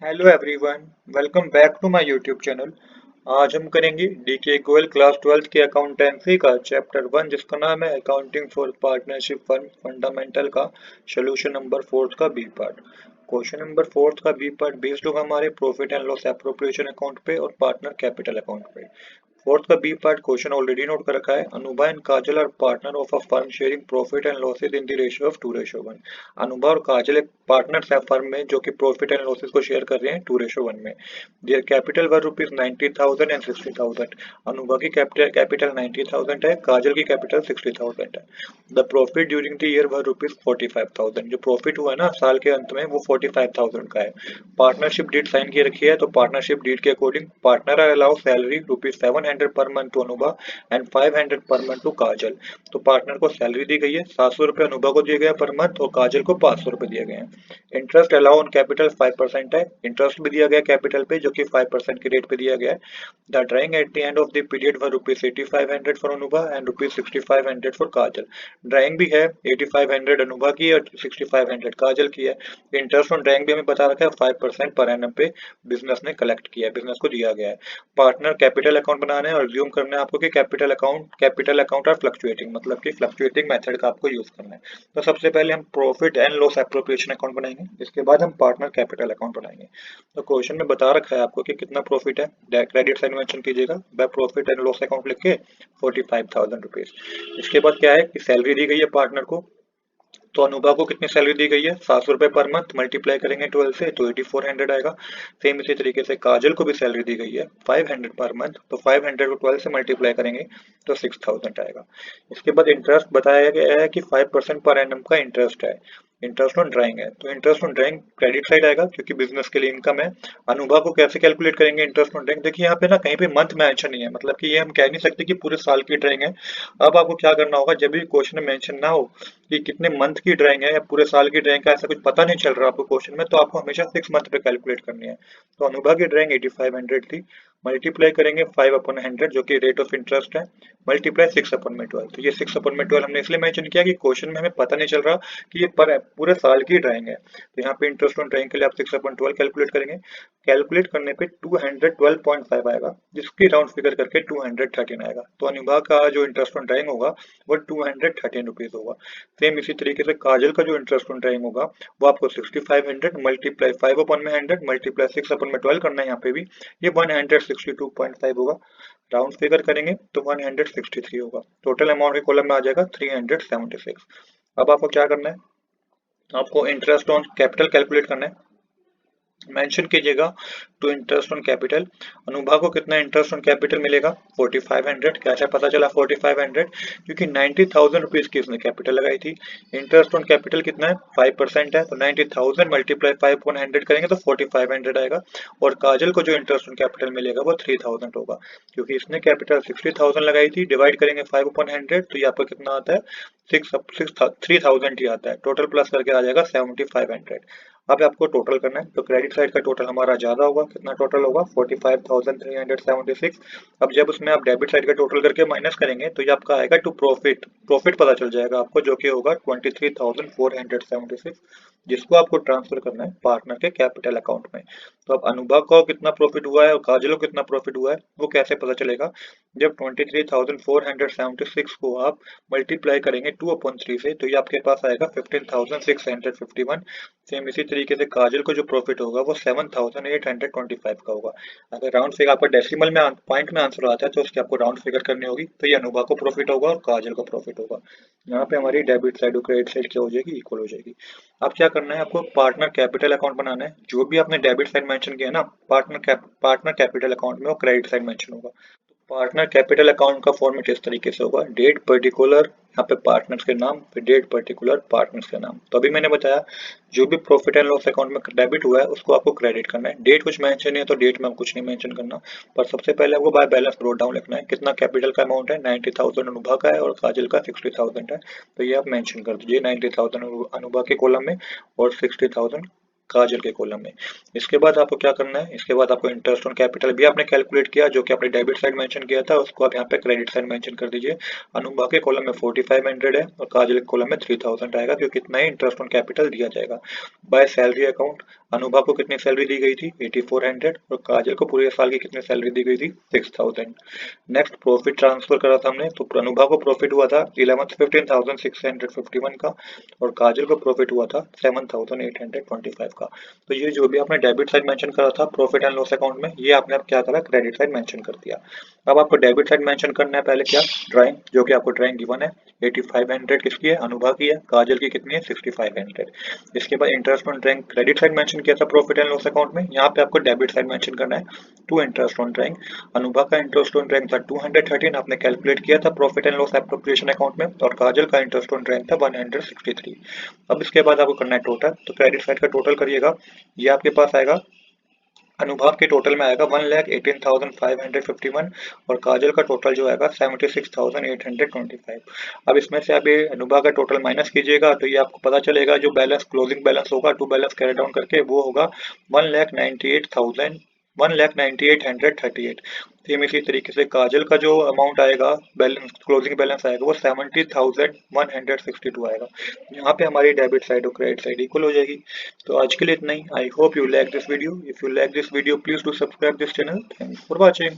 Hello everyone, welcome back to my YouTube channel. आज हम करेंगे डीके गोयल क्लास 12th की अकाउंटेंसी का चैप्टर 1 जिसका नाम है accounting for partnership firm fundamental का सोल्यूशन नंबर 4 का बी पार्ट। क्वेश्चन नंबर 4 का बी पार्ट बेस्ड होगा हमारे profit and loss appropriation account पे और पार्टनर कैपिटल अकाउंट पे। फोर्थ का B part question already note कर रखा है। Anubha and Kajal are partner of a firm sharing profit and losses in the ratio of 2:1। Anubha और काजल एक पार्टनर्स है फर्म में जो कि प्रॉफिट एंड लॉसेज को शेयर कर रहे हैं 2:1 में। Their capital were rupees 90,000 and 60,000। Anubha की कैपिटल 90,000 है, काजल की कैपिटल 60,000 है। The profit during the year were rupees 45,000। जो प्रॉफिट हुआ है ना साल के अंत में वो 45,000 का है। पार्टनरशिप डीड साइन की रखी है तो पार्टनरशिप डीड के according partner are allow salary rupees 700 per month to Anubha and 500 per month to काजल। तो पार्टनर को सैलरी दी गई है, 700 रुपए अनुभा को दिए गए पर मंथ और काजल को 500 रुपए दिए गए हैं। इंटरेस्ट अलाउ ऑन कैपिटल 5% है, इंटरेस्ट भी दिया गया कैपिटल पे जो कि 5% के रेट पे दिया गया है। The drawing at the end of the period were rupees 8500 for Anubha and rupees 6500 for Kajal. Drawing भी है 8500 अनुभा की और 6500 काजल की है। इंटरेस्ट ऑन ड्राइंग भी हमें बता रखा है 5% पर एनम पे बिजनेस ने कलेक्ट किया है, बिजनेस को दिया गया है। पार्टनर कैपिटल अकाउंट बनाना है और ज्यूम करना है आपको कि कैपिटल अकाउंट आर फ्लक्चुएटिंग, मतलब कि फ्लक्चुएटिंग मेथड का आपको यूज करना है। तो सबसे पहले हम profit and loss appropriation account बनाएंगे, इसके बाद हम पार्टनर कैपिटल अकाउंट बनाएंगे। तो क्वेश्चन में बता रखा है आपको कि कितना प्रॉफिट है, क्रेडिट साइड मेंशन कीजिएगा by profit and loss account लिख के 45,000 रुपीज। इसके बाद क्या है कि सैलरी दी गई है पार्टनर को। तो अनुभा को कितनी सैलरी दी गई है, 700 रुपए पर मंथ, मल्टीप्लाई करेंगे 12 से तो 8400 आएगा। सेम इसी तरीके से काजल को भी सैलरी दी गई है 500 पर मंथ, तो 500 को 12 से मल्टीप्लाई करेंगे तो 6000 आएगा। इसके बाद इंटरेस्ट बताया गया है कि 5% पर एनम का इंटरेस्ट है। इंटरेस्ट ऑन ड्राइंग है तो interest on drawing credit side आएगा क्योंकि बिजनेस के लिए इनकम है। अनुभा को कैसे कैलकुलेट करेंगे इंटरेस्ट ऑन ड्राइंग, देखिए यहाँ पे ना कहीं पे मंथ मेंशन नहीं है, मतलब कि ये हम कह नहीं सकते कि पूरे साल की ड्राइंग है। अब आपको क्या करना होगा, जब भी क्वेश्चन में मेंशन ना हो कि कितने मंथ की ड्राइंग है या पूरे साल की ड्राइंग का ऐसा कुछ पता नहीं चल रहा आपको क्वेश्चन में, तो आपको हमेशा 6 मंथ पे कैलकुलेट करनी है। तो अनुभा की ड्राइंग 8500 थी, मल्टीप्लाई करेंगे 5/100 जो कि रेट ऑफ इंटरेस्ट है, मल्टीप्लाई 6/12। तो ये 6/12 हमने इसलिए मेंशन किया कि क्वेश्चन में हमें पता नहीं चल रहा कि ये पर पूरे साल की ड्राइंग है। तो यहाँ पे इंटरेस्ट ऑन ड्राइंग के लिए आप 6/12 कैलकुलेट करेंगे। कैलकुलेट करने पे 212.5 आएगा जिसकी राउंड फिगर करके 213 आएगा। तो अनुभा का जो इंटरेस्ट ऑन ड्राइंग होगा वो 213 रुपीज होगा। सेम इसी तरीके से काजल का जो इंटरेस्ट ऑन ड्राइंग होगा वो आपको 6500 मल्टीप्लाई 5/100 मल्टीप्लाई 6/12 करना है यहाँ पे भी, ये 162.5 होगा। राउंड फिगर करेंगे तो 163 होगा। टोटल अमाउंट के कॉलम में आ जाएगा 376। अब आपको क्या करना है, आपको इंटरेस्ट ऑन कैपिटल कैलकुलेट करना है। मेंशन कीजिएगा to interest on capital. Anubha को कितना इंटरेस्ट ऑन कैपिटल मिलेगा 4500। कैसे पता चला 4500, क्योंकि 90,000 रुपीज की इसने कैपिटल लगाई थी। इंटरेस्ट ऑन कैपिटल कितना है 5% है, तो 90,000 मल्टीप्लाई 5/100 करेंगे तो 4500 आएगा। और काजल को जो इंटरेस्ट ऑन कैपिटल मिलेगा वो 3000 होगा, क्योंकि इसने कैपिटल 60,000 लगाई थी, डिवाइड करेंगे 5/100 तो ये आपका कितना आता है 3000 ही आता है। टोटल प्लस करके आ जाएगा 7500। अब आपको टोटल करना है तो क्रेडिट साइड का टोटल हमारा ज्यादा होगा, कितना टोटल होगा 45,376। अब जब उसमें आप डेबिट साइड का टोटल करके माइनस करेंगे तो ये आपका आएगा टू प्रॉफिट, प्रॉफिट पता चल जाएगा आपको जो कि होगा 23,476, जिसको आपको ट्रांसफर करना है पार्टनर के कैपिटल अकाउंट में। तो अब अनुभा को कितना प्रॉफिट हुआ है और काजल को कितना प्रॉफिट हुआ है वो कैसे पता चलेगा, जब 23,476 को आप मल्टीप्लाई करेंगे 2/3 से तो ये आपके पास आएगा 15,651। सेम इसी तरीके से काजल को जो प्रॉफिट होगा वो 7,825 का होगा। अगर राउंड फिगर आपका डेसिमल में पॉइंट में आंसर आता है तो उसकी आपको राउंड फिगर करनी होगी, तो ये अनुभा को प्रॉफिट होगा और काजल को प्रॉफिट होगा। यहाँ पे हमारी डेबिट साइड और क्रेडिट साइड क्या हो जाएगी, इक्वल हो जाएगी। अब क्या करना है, आपको पार्टनर कैपिटल अकाउंट बनाना है। जो भी आपने डेबिट साइड मेंशन किया ना पार्टनर कैपिटल अकाउंट में वो क्रेडिट साइड मेंशन होगा। पार्टनर कैपिटल अकाउंट का फॉर्मेट इस तरीके से होगा, डेट पर्टिकुलर यहाँ पे पार्टनर्स के नाम, फिर डेट पर्टिकुलर पार्टनर्स के नाम। तो अभी मैंने बताया जो भी प्रॉफिट एंड लॉस अकाउंट में डेबिट हुआ है उसको आपको क्रेडिट करना है। डेट कुछ मेंशन है तो डेट में कुछ नहीं मेंशन करना, पर सबसे पहले आपको बाय बैलेंस ब्रोट डाउन लिखना है। कितना कैपिटल का अमाउंट है 90,000 अनुभा का है और काजल का 60,000 है, तो ये आप मेंशन कर दीजिए 90,000 अनुभा के कॉलम में और 60,000 काजल के कॉलम में। इसके बाद आपको क्या करना है, इसके बाद आपको इंटरेस्ट ऑन कैपिटल भी आपने कैलकुलेट किया, जो कि आपने डेबिट साइड मेंशन किया था, उसको आप यहाँ पे क्रेडिट साइड मेंशन कर दीजिए। अनुभा के कॉलम में 4500 है और काजल के कॉलम में 3000 आएगा, क्योंकि इतना ही इंटरेस्ट ऑन कैपिटल दिया जाएगा। बाय सैलरी अकाउंट, अनुभा को कितनी सैलरी दी गई थी 8400 और काजल को पूरे साल की कितनी सैलरी दी गई थी 6000। नेक्स्ट प्रॉफिट ट्रांसफर करा था हमने, तो अनुभा को प्रॉफिट हुआ था 15,651 का और काजल को प्रॉफिट हुआ था 7,825 का। तो ये जो भी आपने डेबिट साइड मेंशन करा था प्रॉफिट एंड लॉस अकाउंट में, ये आपने अब क्या करा, क्रेडिट साइड मेंशन कर दिया। अब आपको डेबिट साइड मेंशन करना है पहले क्या, ड्राइंग, जो कि आपको ड्राइंग गिवन है 8500 किसकी है, अनुभा की है, काजल की कितनी है 6500। इसके बाद interest on drawing credit side mention किया था प्रॉफिट एंड लॉस अकाउंट में, यहाँ पे आपको डेबिट साइड मेंशन करना है to interest on drawing. Anubha का इंटरेस्ट ऑन ड्राइंग था 213, आपने कैलकुलेट किया था profit and loss appropriation account में, और काजल का इंटरेस्ट ऑन ड्राइंग था 163। अब इसके बाद आपको करना है टोटल, तो क्रेडिट साइड का टोटल करिएगा, ये आपके पास आएगा, अनुभव के टोटल में आएगा 1,18,551 और काजल का टोटल जो आएगा 76,825। अब इसमें से आप ये अनुभव का टोटल माइनस कीजिएगा, तो ये आपको पता चलेगा जो बैलेंस क्लोजिंग बैलेंस होगा टू बैलेंस कैरी डाउन करके, वो होगा 1,98,838। सेम इसी तरीके से काजल का जो अमाउंट आएगा, बैलेंस क्लोजिंग बैलेंस आएगा, वो 70,162 आएगा। यहाँ पे हमारी डेबिट साइड और क्रेडिट साइड इक्वल हो जाएगी। तो आज के लिए इतना ही। I hope you like this video. If you like this video please do subscribe this channel. Thanks for watching.